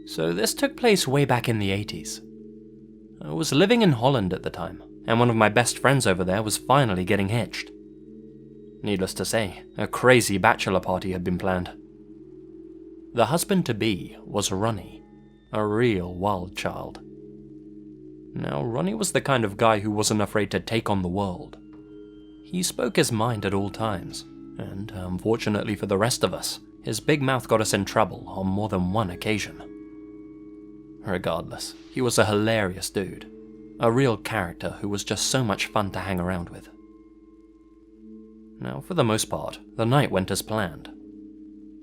So this took place way back in the 80s. I was living in Holland at the time, and one of my best friends over there was finally getting hitched. Needless to say, a crazy bachelor party had been planned. The husband-to-be was Ronnie, a real wild child. Now, Ronnie was the kind of guy who wasn't afraid to take on the world. He spoke his mind at all times, and unfortunately for the rest of us, his big mouth got us in trouble on more than one occasion. Regardless, he was a hilarious dude, a real character who was just so much fun to hang around with. Now, for the most part, the night went as planned.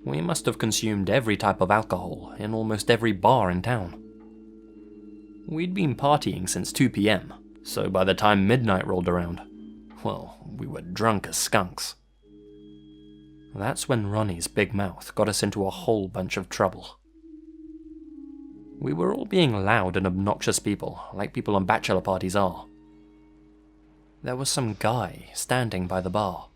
We must have consumed every type of alcohol in almost every bar in town. We'd been partying since 2 p.m, so by the time midnight rolled around, well, we were drunk as skunks. That's when Ronnie's big mouth got us into a whole bunch of trouble. We were all being loud and obnoxious people, like people on bachelor parties are. There was some guy standing by the bar.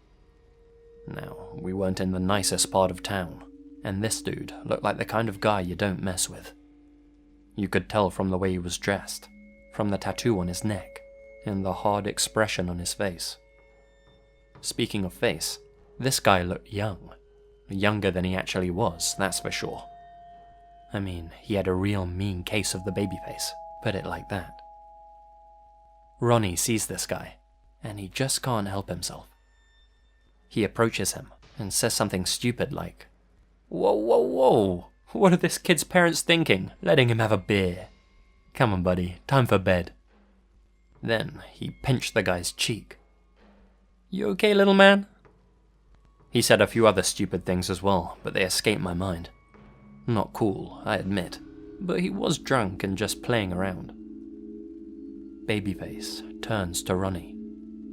Now, we weren't in the nicest part of town, and this dude looked like the kind of guy you don't mess with. You could tell from the way he was dressed, from the tattoo on his neck, and the hard expression on his face. Speaking of face, this guy looked young. Younger than he actually was, that's for sure. I mean, he had a real mean case of the baby face, put it like that. Ronnie sees this guy, and he just can't help himself. He approaches him and says something stupid like, "Whoa, whoa, whoa, what are this kid's parents thinking, letting him have a beer? Come on, buddy, time for bed." Then he pinched the guy's cheek. "You okay, little man?" He said a few other stupid things as well, but they escaped my mind. Not cool, I admit, but he was drunk and just playing around. Babyface turns to Ronnie,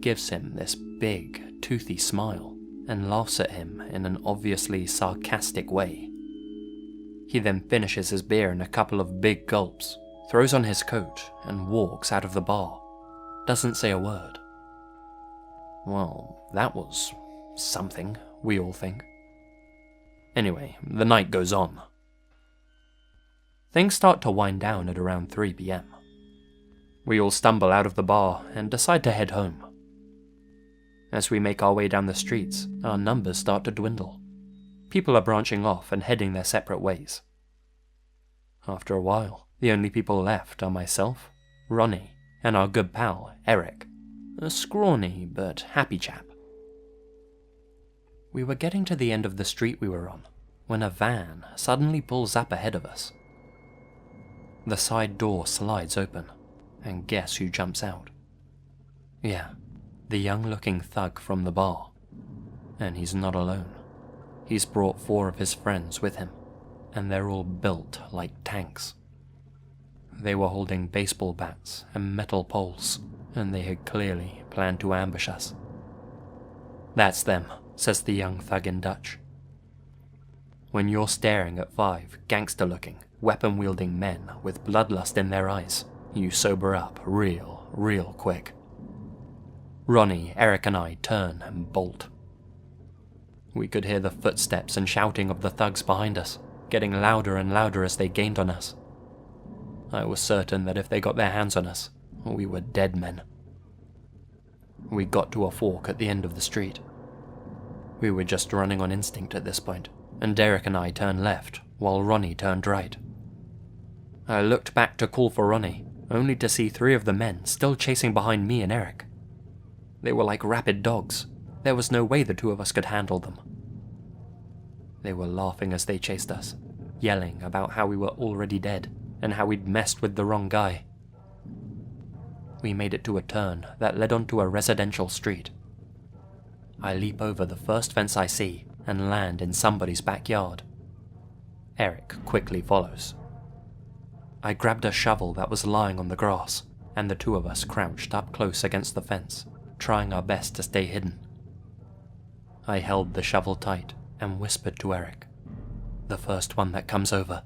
gives him this big, toothy smile, and laughs at him in an obviously sarcastic way. He then finishes his beer in a couple of big gulps, throws on his coat, and walks out of the bar. Doesn't say a word. Well, that was something, we all think. Anyway, the night goes on. Things start to wind down at around 3 p.m. We all stumble out of the bar and decide to head home. As we make our way down the streets, our numbers start to dwindle. People are branching off and heading their separate ways. After a while, the only people left are myself, Ronnie, and our good pal, Eric, a scrawny but happy chap. We were getting to the end of the street we were on, when a van suddenly pulls up ahead of us. The side door slides open, and guess who jumps out? Yeah, the young-looking thug from the bar. And he's not alone. He's brought 4 of his friends with him, and they're all built like tanks. They were holding baseball bats and metal poles, and they had clearly planned to ambush us. "That's them," says the young thug in Dutch. When you're staring at 5 gangster-looking, weapon-wielding men with bloodlust in their eyes, you sober up real quick. Ronnie, Eric and I turn and bolt. We could hear the footsteps and shouting of the thugs behind us, getting louder and louder as they gained on us. I was certain that if they got their hands on us, we were dead men. We got to a fork at the end of the street. We were just running on instinct at this point, and Derek and I turned left, while Ronnie turned right. I looked back to call for Ronnie, only to see 3 of the men still chasing behind me and Eric. They were like rabid dogs. There was no way the 2 of us could handle them. They were laughing as they chased us, yelling about how we were already dead, and how we'd messed with the wrong guy. We made it to a turn that led onto a residential street. I leap over the first fence I see and land in somebody's backyard. Eric quickly follows. I grabbed a shovel that was lying on the grass, and the 2 of us crouched up close against the fence, trying our best to stay hidden. I held the shovel tight and whispered to Eric, "The first one that comes over,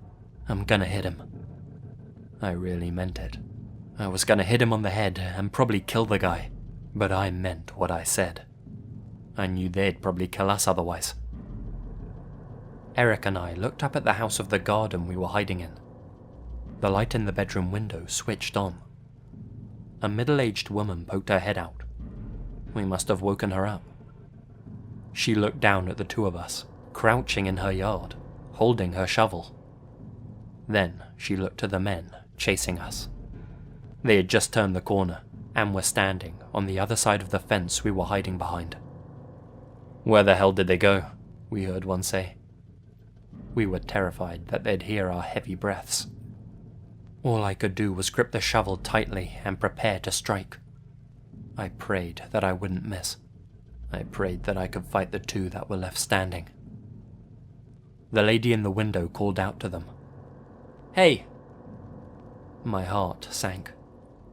I'm gonna hit him." I really meant it. I was gonna hit him on the head and probably kill the guy, but I meant what I said. I knew they'd probably kill us otherwise. Eric and I looked up at the house of the garden we were hiding in. The light in the bedroom window switched on. A middle-aged woman poked her head out. We must have woken her up. She looked down at the two of us, crouching in her yard, holding her shovel. Then she looked to the men chasing us. They had just turned the corner and were standing on the other side of the fence we were hiding behind. "Where the hell did they go?" we heard one say. We were terrified that they'd hear our heavy breaths. All I could do was grip the shovel tightly and prepare to strike. I prayed that I wouldn't miss. I prayed that I could fight the two that were left standing. The lady in the window called out to them. "Hey!" My heart sank.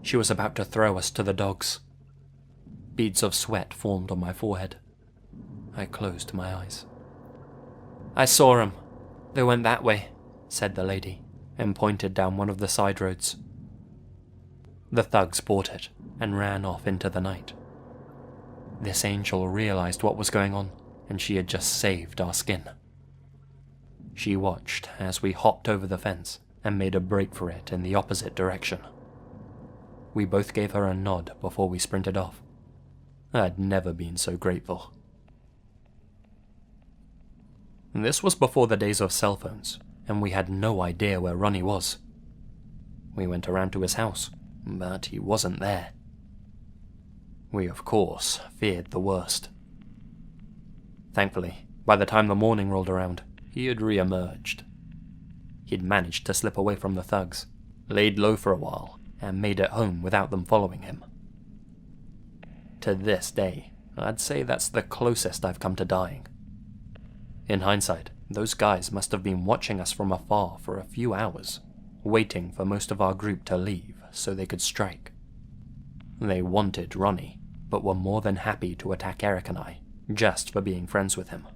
She was about to throw us to the dogs. Beads of sweat formed on my forehead. I closed my eyes. "I saw 'em. They went that way," said the lady, and pointed down one of the side roads. The thugs bought it and ran off into the night. This angel realized what was going on, and she had just saved our skin. She watched as we hopped over the fence and made a break for it in the opposite direction. We both gave her a nod before we sprinted off. I'd never been so grateful. This was before the days of cell phones, and we had no idea where Ronnie was. We went around to his house, but he wasn't there. We, of course, feared the worst. Thankfully, by the time the morning rolled around, he had re-emerged. He'd managed to slip away from the thugs, laid low for a while, and made it home without them following him. To this day, I'd say that's the closest I've come to dying. In hindsight, those guys must have been watching us from afar for a few hours, waiting for most of our group to leave so they could strike. They wanted Ronnie, but were more than happy to attack Eric and I, just for being friends with him.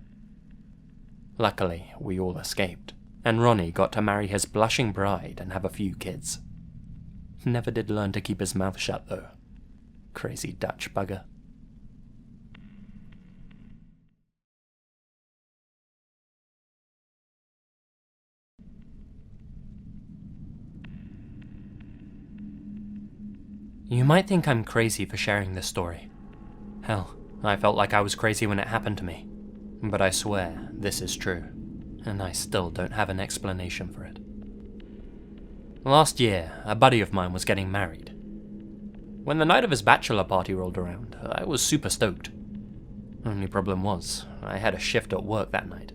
Luckily, we all escaped, and Ronnie got to marry his blushing bride and have a few kids. Never did learn to keep his mouth shut, though. Crazy Dutch bugger. You might think I'm crazy for sharing this story. Hell, I felt like I was crazy when it happened to me. But I swear, this is true, and I still don't have an explanation for it. Last year, a buddy of mine was getting married. When the night of his bachelor party rolled around, I was super stoked. Only problem was, I had a shift at work that night.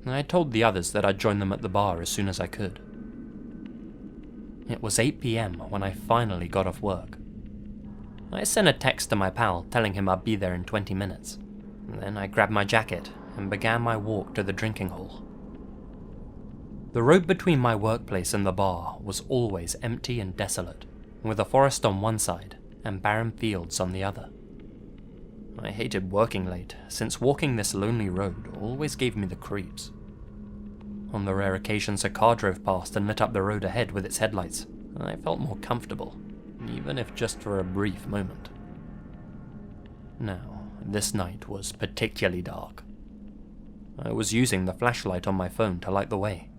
I told the others that I'd join them at the bar as soon as I could. It was 8 PM when I finally got off work. I sent a text to my pal telling him I'd be there in 20 minutes. Then I grabbed my jacket and began my walk to the drinking hall. The road between my workplace and the bar was always empty and desolate, with a forest on one side and barren fields on the other. I hated working late, since walking this lonely road always gave me the creeps. On the rare occasions a car drove past and lit up the road ahead with its headlights, I felt more comfortable, even if just for a brief moment. Now, this night was particularly dark. I was using the flashlight on my phone to light the way.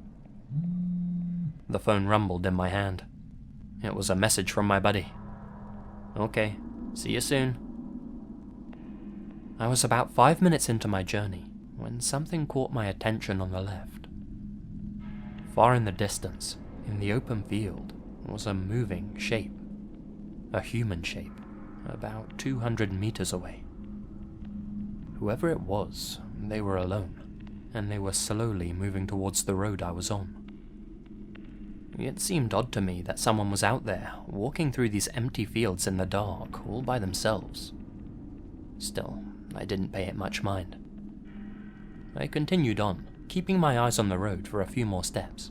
The phone rumbled in my hand. It was a message from my buddy. "Okay, see you soon." I was about 5 minutes into my journey when something caught my attention on the left. Far in the distance, in the open field, was a moving shape. A human shape, about 200 meters away. Whoever it was, they were alone, and they were slowly moving towards the road I was on. It seemed odd to me that someone was out there, walking through these empty fields in the dark, all by themselves. Still, I didn't pay it much mind. I continued on, keeping my eyes on the road for a few more steps.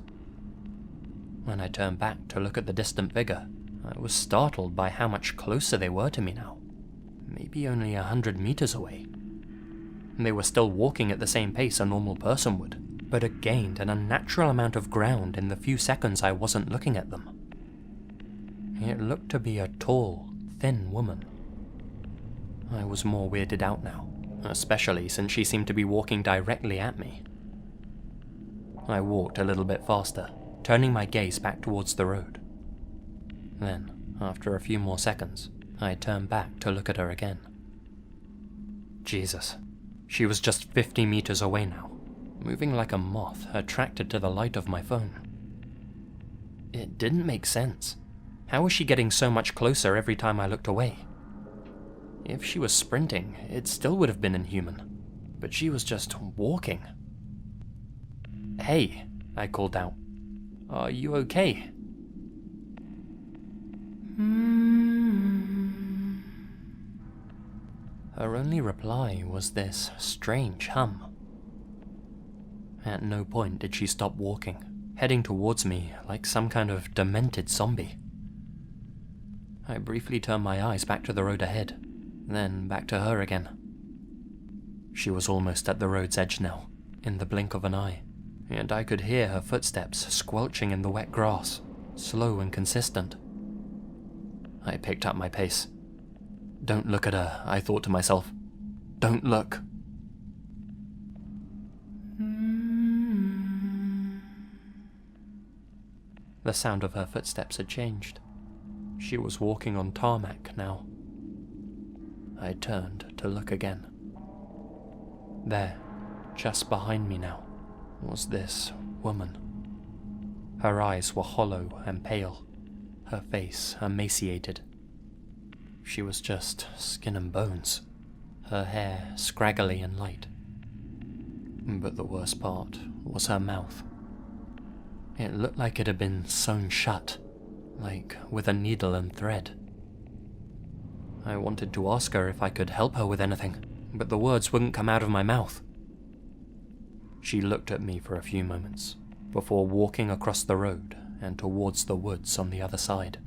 When I turned back to look at the distant figure, I was startled by how much closer they were to me now. Maybe only 100 meters away. They were still walking at the same pace a normal person would, but had gained an unnatural amount of ground in the few seconds I wasn't looking at them. It looked to be a tall, thin woman. I was more weirded out now, especially since she seemed to be walking directly at me. I walked a little bit faster, turning my gaze back towards the road. Then, after a few more seconds, I turned back to look at her again. Jesus, she was just 50 meters away now, moving like a moth attracted to the light of my phone. It didn't make sense. How was she getting so much closer every time I looked away? If she was sprinting, it still would have been inhuman, but she was just walking. "Hey," I called out. "Are you okay?" Her only reply was this strange hum. At no point did she stop walking, heading towards me like some kind of demented zombie. I briefly turned my eyes back to the road ahead, then back to her again. She was almost at the road's edge now, in the blink of an eye, and I could hear her footsteps squelching in the wet grass, slow and consistent. I picked up my pace. Don't look at her, I thought to myself. Don't look. The sound of her footsteps had changed. She was walking on tarmac now. I turned to look again. There, just behind me now, was this woman. Her eyes were hollow and pale, her face emaciated. She was just skin and bones, her hair scraggly and light. But the worst part was her mouth. It looked like it had been sewn shut, like with a needle and thread. I wanted to ask her if I could help her with anything, but the words wouldn't come out of my mouth. She looked at me for a few moments, before walking across the road and towards the woods on the other side.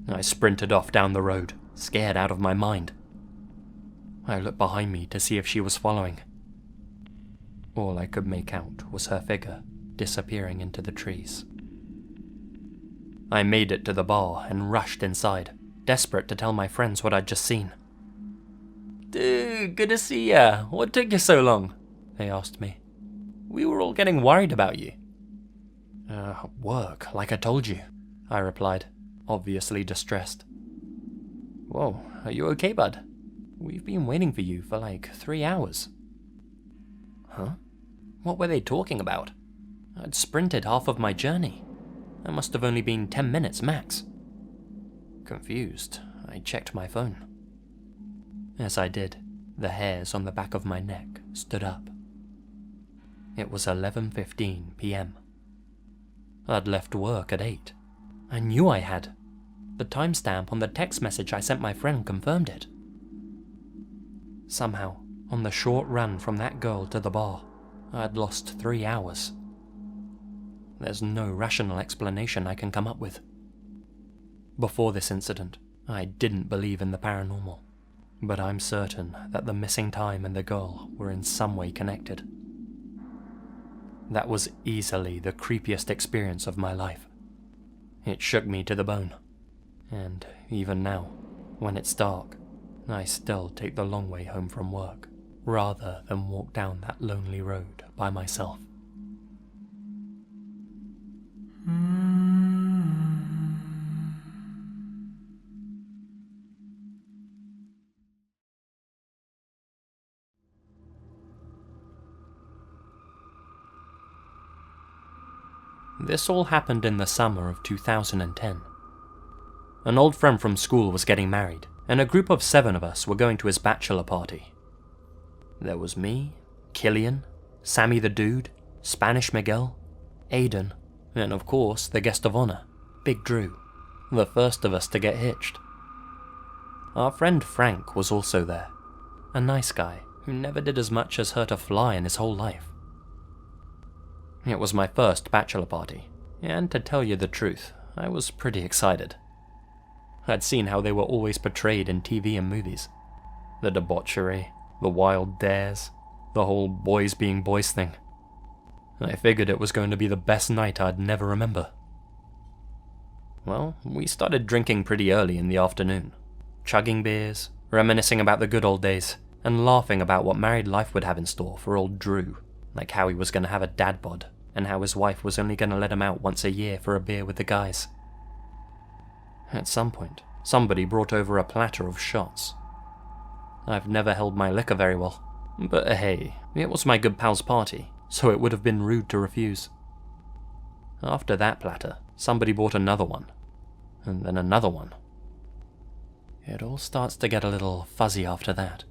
I sprinted off down the road, scared out of my mind. I looked behind me to see if she was following. All I could make out was her figure disappearing into the trees. I made it to the bar and rushed inside, desperate to tell my friends what I'd just seen. "Dude, good to see ya. What took you so long?" they asked me. "We were all getting worried about you." Work, like I told you," I replied, obviously distressed. "Whoa, are you okay, bud? We've been waiting for you for like 3 hours. Huh? What were they talking about? I'd sprinted half of my journey. That must have only been 10 minutes max. Confused, I checked my phone. As I did, the hairs on the back of my neck stood up. It was 11:15 p.m. I'd left work at 8. I knew I had. The timestamp on the text message I sent my friend confirmed it. Somehow, on the short run from that girl to the bar, I'd lost 3 hours. There's no rational explanation I can come up with. Before this incident, I didn't believe in the paranormal, but I'm certain that the missing time and the girl were in some way connected. That was easily the creepiest experience of my life. It shook me to the bone, and even now, when it's dark, I still take the long way home from work, rather than walk down that lonely road by myself. This all happened in the summer of 2010. An old friend from school was getting married, and a group of 7 of us were going to his bachelor party. There was me, Killian, Sammy the Dude, Spanish Miguel, Aiden, and of course the guest of honor, Big Drew, the first of us to get hitched. Our friend Frank was also there, a nice guy who never did as much as hurt a fly in his whole life. It was my first bachelor party, and to tell you the truth, I was pretty excited. I'd seen how they were always portrayed in TV and movies. The debauchery, the wild dares, the whole boys being boys thing. I figured it was going to be the best night I'd never remember. Well, we started drinking pretty early in the afternoon, chugging beers, reminiscing about the good old days, and laughing about what married life would have in store for old Drew, like how he was going to have a dad bod, and how his wife was only going to let him out once a year for a beer with the guys. At some point, somebody brought over a platter of shots. I've never held my liquor very well, but hey, it was my good pal's party, so it would have been rude to refuse. After that platter, somebody bought another one, and then another one. It all starts to get a little fuzzy after that.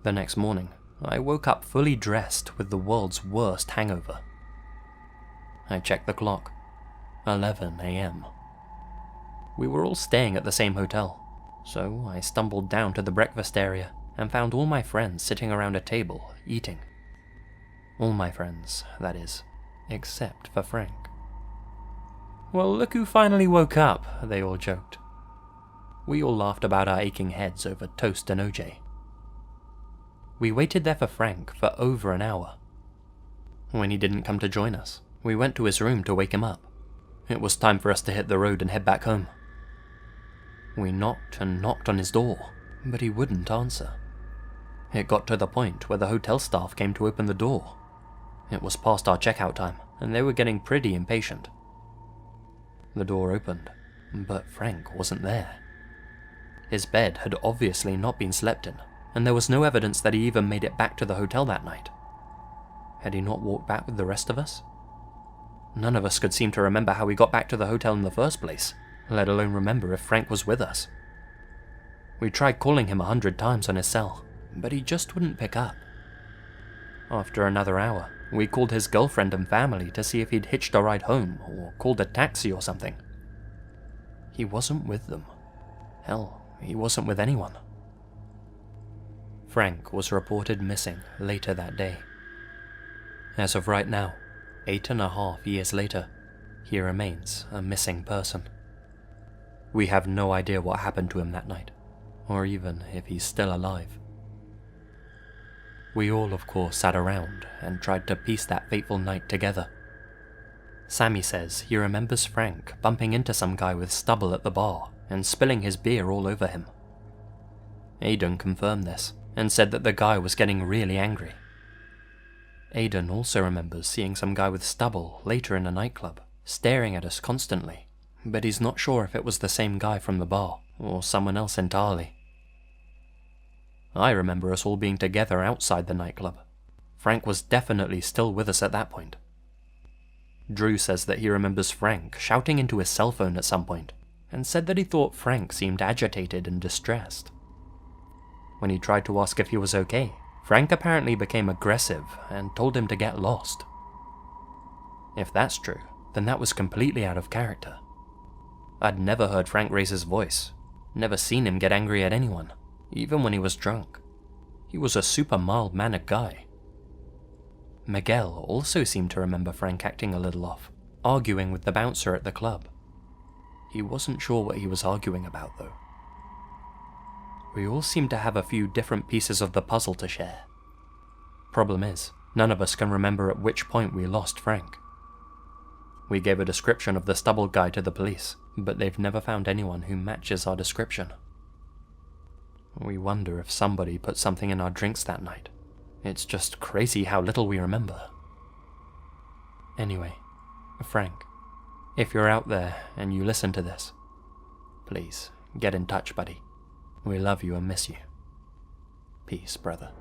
The next morning, I woke up fully dressed with the world's worst hangover. I checked the clock. 11 a.m. We were all staying at the same hotel, so I stumbled down to the breakfast area and found all my friends sitting around a table, eating. All my friends, that is, except for Frank. "Well, look who finally woke up," they all joked. We all laughed about our aching heads over toast and OJ. We waited there for Frank for over an hour. When he didn't come to join us, we went to his room to wake him up. It was time for us to hit the road and head back home. We knocked and knocked on his door, but he wouldn't answer. It got to the point where the hotel staff came to open the door. It was past our checkout time, and they were getting pretty impatient. The door opened, but Frank wasn't there. His bed had obviously not been slept in, and there was no evidence that he even made it back to the hotel that night. Had he not walked back with the rest of us? None of us could seem to remember how we got back to the hotel in the first place, let alone remember if Frank was with us. We tried calling him 100 times on his cell, but he just wouldn't pick up. After another hour, we called his girlfriend and family to see if he'd hitched a ride home or called a taxi or something. He wasn't with them. Hell, he wasn't with anyone. Frank was reported missing later that day. As of right now, 8.5 years later, he remains a missing person. We have no idea what happened to him that night, or even if he's still alive. We all, of course, sat around and tried to piece that fateful night together. Sammy says he remembers Frank bumping into some guy with stubble at the bar and spilling his beer all over him. Aidan confirmed this and said that the guy was getting really angry. Aidan also remembers seeing some guy with stubble later in a nightclub, staring at us constantly, but he's not sure if it was the same guy from the bar or someone else entirely. I remember us all being together outside the nightclub. Frank was definitely still with us at that point. Drew says that he remembers Frank shouting into his cell phone at some point, and said that he thought Frank seemed agitated and distressed. When he tried to ask if he was okay, Frank apparently became aggressive and told him to get lost. If that's true, then that was completely out of character. I'd never heard Frank raise his voice, never seen him get angry at anyone, even when he was drunk. He was a super mild-mannered guy. Miguel also seemed to remember Frank acting a little off, arguing with the bouncer at the club. He wasn't sure what he was arguing about, though. We all seem to have a few different pieces of the puzzle to share. Problem is, none of us can remember at which point we lost Frank. We gave a description of the stubble guy to the police, but they've never found anyone who matches our description. We wonder if somebody put something in our drinks that night. It's just crazy how little we remember. Anyway, Frank, if you're out there and you listen to this, please get in touch, buddy. We love you and miss you. Peace, brother.